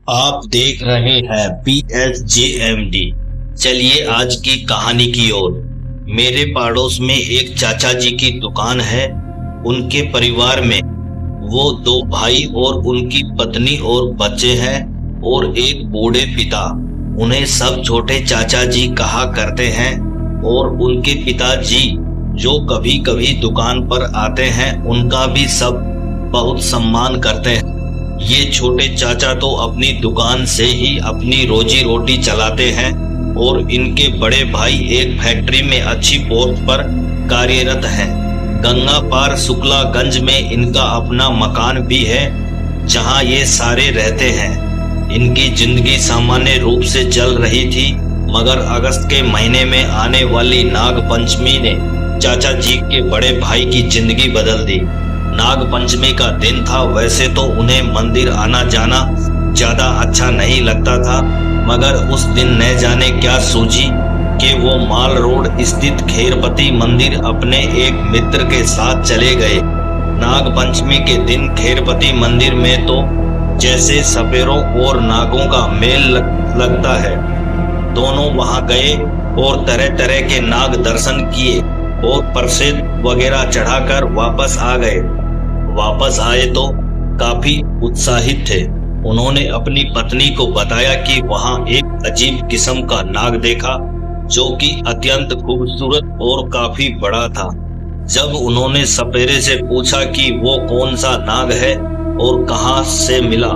आप देख रहे हैं PSJMD। चलिए आज की कहानी की ओर। मेरे पड़ोस में एक चाचा जी की दुकान है। उनके परिवार में वो दो भाई और उनकी पत्नी और बच्चे हैं और एक बूढ़े पिता। उन्हें सब छोटे चाचा जी कहा करते हैं और उनके पिताजी जो कभी कभी दुकान पर आते हैं उनका भी सब बहुत सम्मान करते हैं। ये छोटे चाचा तो अपनी दुकान से ही अपनी रोजी रोटी चलाते हैं और इनके बड़े भाई एक फैक्ट्री में अच्छी पोस्ट पर कार्यरत हैं। गंगा पार शुक्लागंज में इनका अपना मकान भी है जहां ये सारे रहते हैं। इनकी जिंदगी सामान्य रूप से चल रही थी, मगर अगस्त के महीने में आने वाली नाग पंचमी ने चाचा जी के बड़े भाई की जिंदगी बदल दी। नाग पंचमी का दिन था। वैसे तो उन्हें मंदिर आना जाना ज्यादा अच्छा नहीं लगता था, मगर उस दिन न जाने क्या सूझी कि वो माल रोड स्थित खेरपति मंदिर अपने एक मित्र के साथ चले गए। नाग पंचमी के दिन खेरपति मंदिर में तो जैसे सपेरों और नागों का मेल लगता है। दोनों वहां गए और तरह तरह के नाग दर्शन किए और प्रसाद वगैरह चढ़ाकर वापस आ गए। वापस आए तो काफी उत्साहित थे। उन्होंने अपनी पत्नी को बताया कि वहां एक अजीब किस्म का नाग देखा जो कि अत्यंत खूबसूरत और काफी बड़ा था। जब उन्होंने सपेरे से पूछा कि वो कौन सा नाग है और कहां से मिला,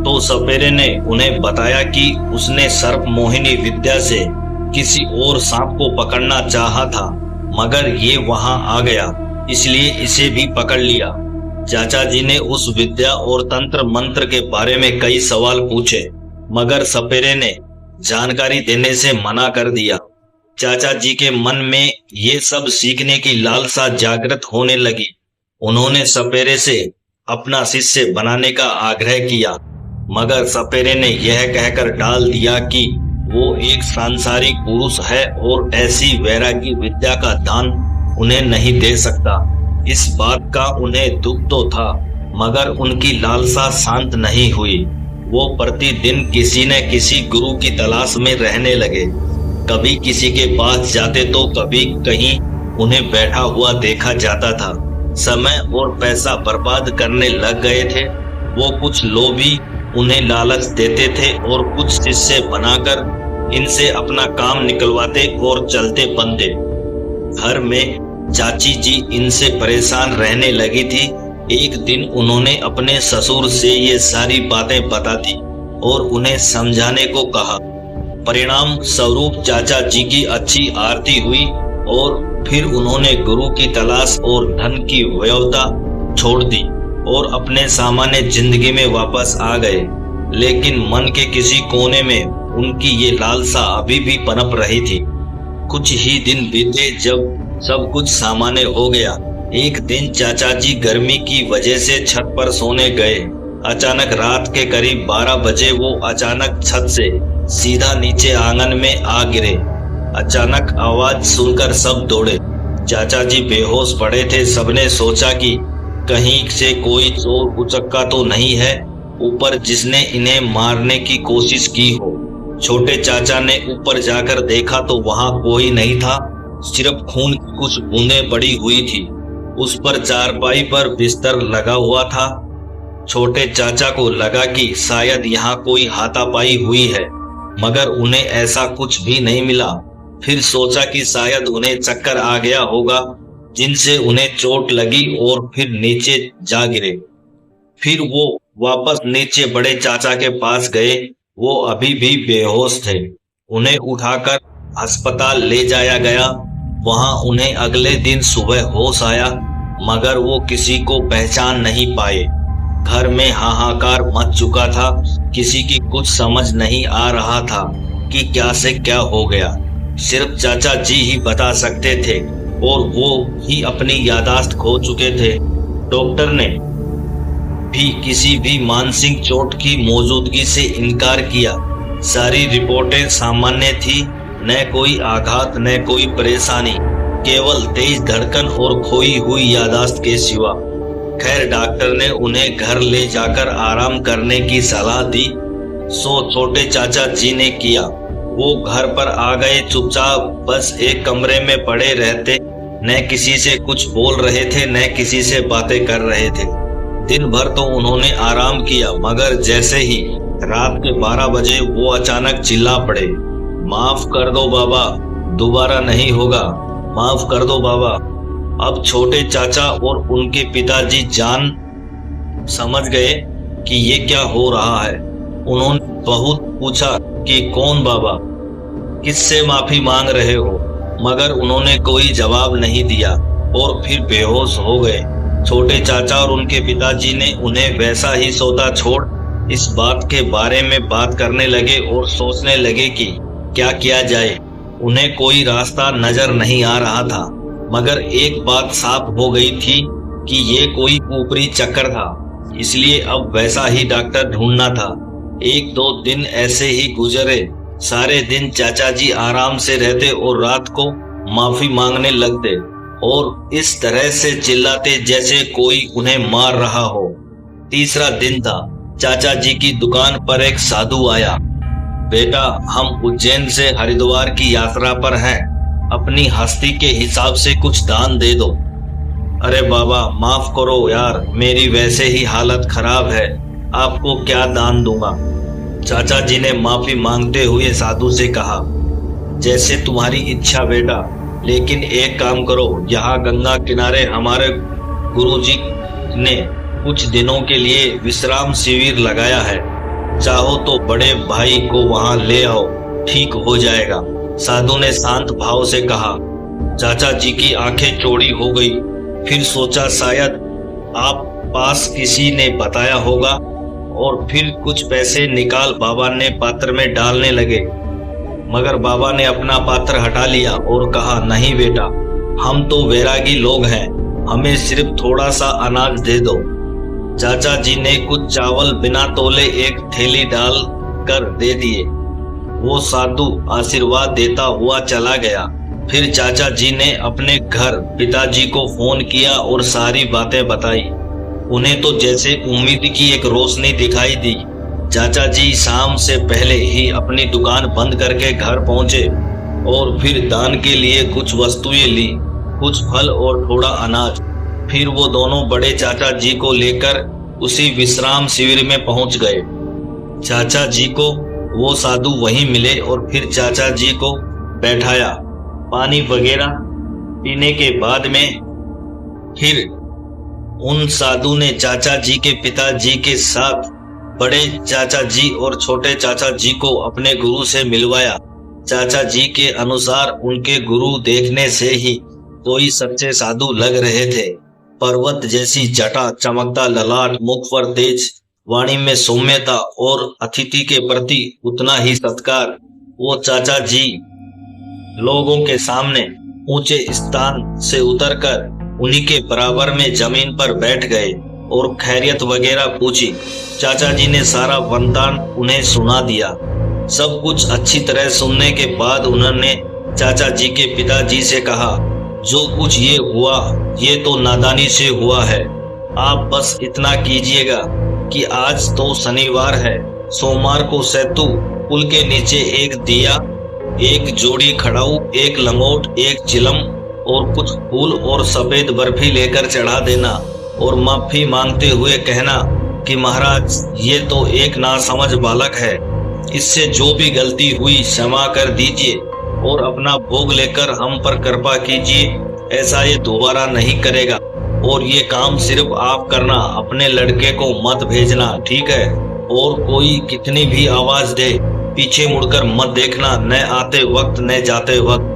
तो सपेरे ने उन्हें बताया कि उसने सर्प मोहिनी विद्या से किसी और सांप को पकड़ना चाहा था, मगर ये वहां आ गया, इसलिए इसे भी पकड़ लिया। चाचा जी ने उस विद्या और तंत्र मंत्र के बारे में कई सवाल पूछे, मगर सपेरे ने जानकारी देने से मना कर दिया। चाचा जी के मन में ये सब सीखने की लालसा जागृत होने लगी। उन्होंने सपेरे से अपना शिष्य बनाने का आग्रह किया, मगर सपेरे ने यह कहकर टाल दिया कि वो एक सांसारिक पुरुष है और ऐसी वैरागी विद्या का दान उन्हें नहीं दे सकता। इस बात का उन्हें दुख तो था, मगर उनकी लालसा शांत नहीं हुई। वो प्रतिदिन किसी न किसी गुरु की तलाश में रहने लगे। कभी किसी के पास जाते तो कभी कहीं उन्हें बैठा हुआ देखा जाता था। समय और पैसा बर्बाद करने लग गए थे। वो कुछ लोभी उन्हें लालच देते थे और कुछ शिष्य बनाकर इनसे अपना काम निकलवाते और चलते बनते। घर में चाची जी इनसे परेशान रहने लगी थी। एक दिन उन्होंने अपने ससुर से ये सारी बातें बता दी और उन्हें समझाने को कहा। परिणाम स्वरूप चाचा जी की अच्छी आरती हुई और फिर उन्होंने गुरु की तलाश और धन की व्यवस्था छोड़ दी और अपने सामान्य जिंदगी में वापस आ गए। लेकिन मन के किसी कोने में उनकी ये लालसा अभी भी पनप रही थी। कुछ ही दिन बीते जब सब कुछ सामान्य हो गया। एक दिन चाचा जी गर्मी की वजह से छत पर सोने गए। अचानक रात के करीब 12 बजे वो अचानक छत से सीधा नीचे आंगन में आ गिरे। अचानक आवाज सुनकर सब दौड़े। चाचा जी बेहोश पड़े थे। सबने सोचा कि कहीं से कोई चोर उचक्का तो नहीं है ऊपर जिसने इन्हें मारने की कोशिश की हो। छोटे चाचा ने ऊपर जाकर देखा तो वहां कोई नहीं था, सिर्फ खून की कुछ बूंदें पड़ी हुई थी। उस पर चारपाई पर बिस्तर लगा हुआ था। छोटे चाचा को लगा कि शायद यहाँ कोई हाथापाई हुई है, मगर उन्हें ऐसा कुछ भी नहीं मिला। फिर सोचा कि शायद उन्हें चक्कर आ गया होगा जिनसे उन्हें चोट लगी और फिर नीचे जा गिरे। फिर वो वापस नीचे बड़े चाचा के पास गए। वो अभी भी बेहोश थे। उन्हें उठाकर अस्पताल ले जाया गया। वहां उन्हें अगले दिन सुबह होश आया, मगर वो किसी को पहचान नहीं पाए। घर में हाहाकार मच चुका था। किसी की कुछ समझ नहीं आ रहा था कि क्या से क्या हो गया। सिर्फ चाचा जी ही बता सकते थे और वो ही अपनी यादाश्त खो चुके थे। डॉक्टर ने भी किसी भी मानसिक चोट की मौजूदगी से इनकार किया। सारी रिपोर्टें सामान्य थी, न कोई आघात न कोई परेशानी, केवल तेज धड़कन और खोई हुई यादाश्त के सिवा। खैर डॉक्टर ने उन्हें घर ले जाकर आराम करने की सलाह दी सो छोटे चाचा जी ने किया। वो घर पर आ गए चुपचाप, बस एक कमरे में पड़े रहते, न किसी से कुछ बोल रहे थे न किसी से बातें कर रहे थे। दिन भर तो उन्होंने आराम किया, मगर जैसे ही रात के 12 बजे वो अचानक चिल्ला पड़े, माफ कर दो बाबा, दोबारा नहीं होगा, माफ कर दो बाबा। अब छोटे चाचा और उनके पिताजी जान समझ गए कि ये क्या हो रहा है। उन्होंने बहुत पूछा कि कौन बाबा, किससे माफी मांग रहे हो, मगर उन्होंने कोई जवाब नहीं दिया और फिर बेहोश हो गए। छोटे चाचा और उनके पिताजी ने उन्हें वैसा ही सौदा छोड़ इस बात के बारे में बात करने लगे और सोचने लगे कि क्या किया जाए। उन्हें कोई रास्ता नजर नहीं आ रहा था, मगर एक बात साफ हो गई थी कि ये कोई ऊपरी चक्कर था, इसलिए अब वैसा ही डॉक्टर ढूंढना था। 1-2 दिन ऐसे ही गुजरे। सारे दिन चाचा जी आराम से रहते और रात को माफी मांगने लगते और इस तरह से चिल्लाते जैसे कोई उन्हें मार रहा हो। तीसरा दिन था। चाचा जी की दुकान पर एक साधु आया। बेटा, हम उज्जैन से हरिद्वार की यात्रा पर हैं, अपनी हस्ती के हिसाब से कुछ दान दे दो। अरे बाबा, माफ करो यार, मेरी वैसे ही हालत खराब है, आपको क्या दान दूंगा। चाचा जी ने माफी मांगते हुए साधु से कहा, जैसे तुम्हारी इच्छा बेटा, लेकिन एक काम करो, यहाँ गंगा किनारे हमारे गुरुजी ने कुछ दिनों के लिए विश्राम शिविर लगाया है, चाहो तो बड़े भाई को वहां ले आओ, ठीक हो जाएगा। साधु ने शांत भाव से कहा। चाचा जी की आंखें चौड़ी हो गई। फिर सोचा शायद आप पास किसी ने बताया होगा, और फिर कुछ पैसे निकाल बाबा ने पात्र में डालने लगे, मगर बाबा ने अपना पात्र हटा लिया और कहा, नहीं बेटा, हम तो वैरागी लोग हैं, हमें सिर्फ थोड़ा सा अनाज दे दो। चाचा जी ने कुछ चावल बिना तोले एक थैली डाल कर दे दिए। वो साधु आशीर्वाद देता हुआ चला गया। फिर चाचा जी ने अपने घर पिताजी को फोन किया और सारी बातें बताई। उन्हें तो जैसे उम्मीद की एक रोशनी दिखाई दी। चाचा जी शाम से पहले ही अपनी दुकान बंद करके घर पहुंचे और फिर दान के लिए कुछ वस्तुएं ली, कुछ फल और थोड़ा अनाज। फिर वो दोनों बड़े चाचा जी को लेकर उसी विश्राम शिविर में पहुंच गए। चाचा जी को वो साधु वहीं मिले और फिर चाचा जी को बैठाया। पानी वगैरह पीने के बाद में फिर उन साधु ने चाचा जी के पिताजी के साथ बड़े चाचा जी और छोटे चाचा जी को अपने गुरु से मिलवाया। चाचा जी के अनुसार उनके गुरु देखने से ही कोई सच्चे साधु लग रहे थे। पर्वत जैसी जटा, चमकता ललाट, मुख पर तेज, वाणी में सौम्यता और अतिथि के प्रति उतना ही सत्कार। वो चाचा जी लोगों के सामने ऊंचे स्थान से उतरकर उन्हीं के बराबर में जमीन पर बैठ गए और खैरियत वगैरह पूछी। चाचा जी ने सारा वरदान उन्हें सुना दिया। सब कुछ अच्छी तरह सुनने के बाद उन्होंने चाचा जी के पिताजी से कहा, जो कुछ ये हुआ ये तो नादानी से हुआ है। आप बस इतना कीजिएगा कि आज तो शनिवार है, सोमवार को सेतु पुल के नीचे एक दिया, एक जोड़ी खड़ाऊ, एक लंगोट, एक चिलम और कुछ फूल और सफेद बर्फी लेकर चढ़ा देना और माफी मांगते हुए कहना कि महाराज, ये तो एक नासमझ बालक है, इससे जो भी गलती हुई क्षमा कर दीजिए और अपना भोग लेकर हम पर कृपा कीजिए, ऐसा ये दोबारा नहीं करेगा। और ये काम सिर्फ आप करना, अपने लड़के को मत भेजना, ठीक है? और कोई कितनी भी आवाज दे पीछे मुड़कर मत देखना, न आते वक्त न जाते वक्त।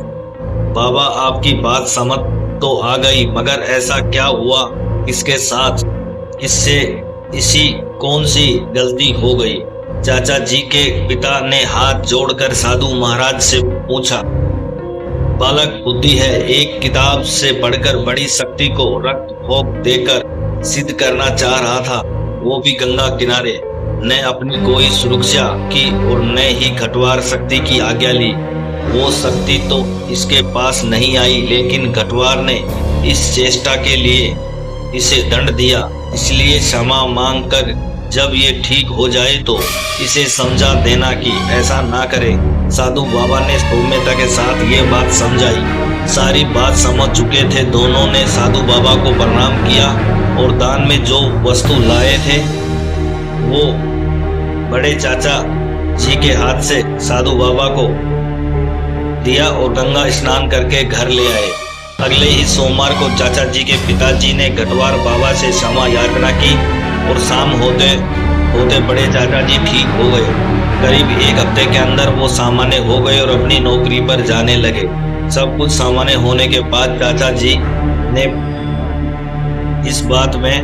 बाबा, आपकी बात समझ तो आ गई, मगर ऐसा क्या हुआ इसके साथ? इससे इसी कौन सी गलती हो गई? चाचा जी के पिता ने हाथ जोड़कर साधु महाराज से पूछा। बालक बुद्धि है, एक किताब से पढ़कर बड़ी शक्ति को रक्त भोग देकर सिद्ध करना चाह रहा था, वो भी गंगा किनारे। न अपनी कोई सुरक्षा की और न ही घटवार शक्ति की आज्ञा ली। वो शक्ति तो इसके पास नहीं आई, लेकिन घटवार ने इस चेष्टा के लिए इसे दंड दिया, इसलिए क्षमा मांग कर जब ये ठीक हो जाए तो इसे समझा देना कि ऐसा ना करे। साधु बाबा ने सौम्यता के साथ ये बात समझाई। सारी बात समझ चुके थे दोनों ने साधु बाबा को प्रणाम किया और दान में जो वस्तु लाए थे वो बड़े चाचा जी के हाथ से साधु बाबा को दिया और गंगा स्नान करके घर ले आए। अगले ही सोमवार को चाचा जी के पिताजी ने घटवार बाबा से क्षमा याचना की और शाम होते होते बड़े चाचा जी ठीक हो गए। करीब एक हफ्ते के अंदर वो सामान्य हो गए और अपनी नौकरी पर जाने लगे। सब कुछ सामान्य होने के बाद चाचा जी ने इस बात में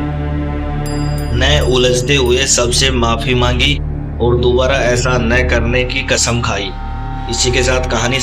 न उलझते हुए सबसे माफी मांगी और दोबारा ऐसा न करने की कसम खाई। इसी के साथ कहानी